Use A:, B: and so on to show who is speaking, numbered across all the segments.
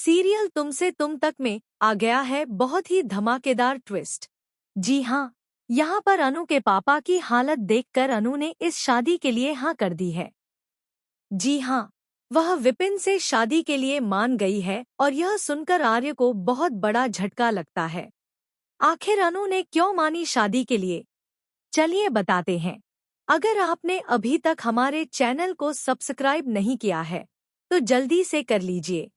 A: Serial तुमसे तुम तक में आ गया है बहुत ही धमाकेदार ट्विस्ट। जी हाँ, यहाँ पर अनु के पापा की हालत देखकर अनु ने इस शादी के लिए हाँ कर दी है। जी हाँ, वह विपिन से शादी के लिए मान गई है और यह सुनकर आर्य को बहुत बड़ा झटका लगता है। आखिर अनु ने क्यों मानी शादी के लिए? चलिए बताते हैं। अगर आपने अभी तक हमारे चैनल को सब्सक्राइब नहीं किया है तो जल्दी से कर लीजिए।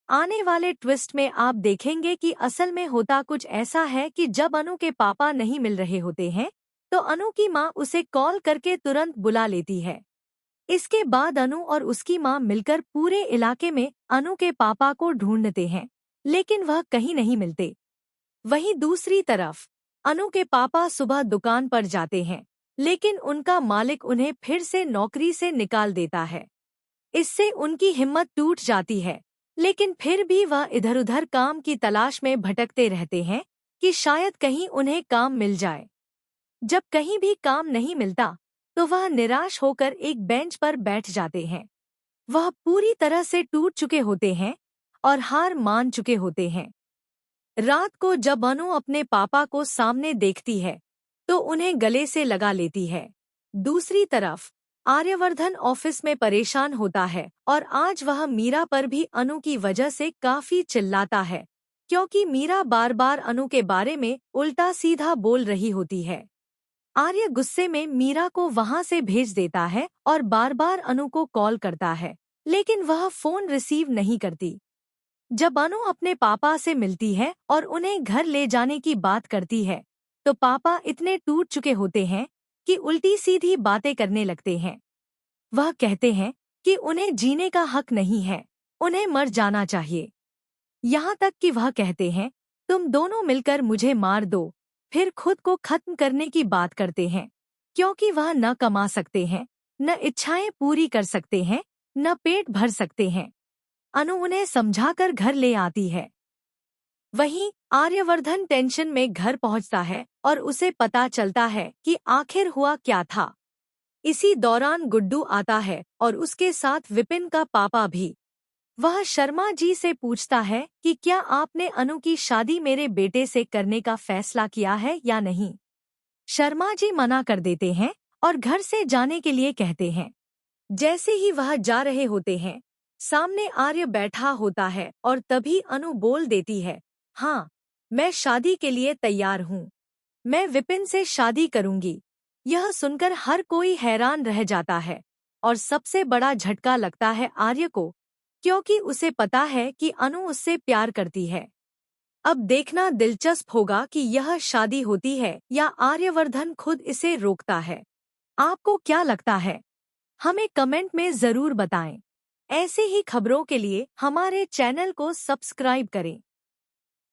A: आने वाले ट्विस्ट में आप देखेंगे कि असल में होता कुछ ऐसा है कि जब अनु के पापा नहीं मिल रहे होते हैं तो अनु की माँ उसे कॉल करके तुरंत बुला लेती है। इसके बाद अनु और उसकी माँ मिलकर पूरे इलाके में अनु के पापा को ढूंढते हैं, लेकिन वह कहीं नहीं मिलते। वहीं दूसरी तरफ अनु के पापा सुबह दुकान पर जाते हैं, लेकिन उनका मालिक उन्हें फिर से नौकरी से निकाल देता है। इससे उनकी हिम्मत टूट जाती है, लेकिन फिर भी वह इधर-उधर काम की तलाश में भटकते रहते हैं कि शायद कहीं उन्हें काम मिल जाए। जब कहीं भी काम नहीं मिलता तो वह निराश होकर एक बेंच पर बैठ जाते हैं। वह पूरी तरह से टूट चुके होते हैं और हार मान चुके होते हैं। रात को जब अनु अपने पापा को सामने देखती है तो उन्हें गले से लगा लेती है। दूसरी तरफ आर्यवर्धन ऑफिस में परेशान होता है और आज वह मीरा पर भी अनु की वजह से काफी चिल्लाता है, क्योंकि मीरा बार बार अनु के बारे में उल्टा सीधा बोल रही होती है। आर्य गुस्से में मीरा को वहां से भेज देता है और बार बार अनु को कॉल करता है, लेकिन वह फोन रिसीव नहीं करती। जब अनु अपने पापा से मिलती है और उन्हें घर ले जाने की बात करती है तो पापा इतने टूट चुके होते हैं कि उल्टी सीधी बातें करने लगते हैं। वह कहते हैं कि उन्हें जीने का हक नहीं है, उन्हें मर जाना चाहिए। यहाँ तक कि वह कहते हैं, तुम दोनों मिलकर मुझे मार दो, फिर खुद को खत्म करने की बात करते हैं, क्योंकि वह न कमा सकते हैं, न इच्छाएं पूरी कर सकते हैं, न पेट भर सकते हैं। अनु उन्हें समझाकर घर ले आती है। वहीं आर्यवर्धन टेंशन में घर पहुंचता है और उसे पता चलता है कि आखिर हुआ क्या था। इसी दौरान गुड्डू आता है और उसके साथ विपिन का पापा भी। वह शर्मा जी से पूछता है कि क्या आपने अनु की शादी मेरे बेटे से करने का फैसला किया है या नहीं। शर्मा जी मना कर देते हैं और घर से जाने के लिए कहते हैं। जैसे ही वह जा रहे होते हैं, सामने आर्य बैठा होता है और तभी अनु बोल देती है, हाँ, मैं शादी के लिए तैयार हूँ। मैं विपिन से शादी करूंगी। यह सुनकर हर कोई हैरान रह जाता है और सबसे बड़ा झटका लगता है आर्य को, क्योंकि उसे पता है कि अनु उससे प्यार करती है। अब देखना दिलचस्प होगा कि यह शादी होती है या आर्यवर्धन खुद इसे रोकता है। आपको क्या लगता है? हमें कमेंट में जरूर बताएं। ऐसे ही खबरों के लिए हमारे चैनल को सब्सक्राइब करें।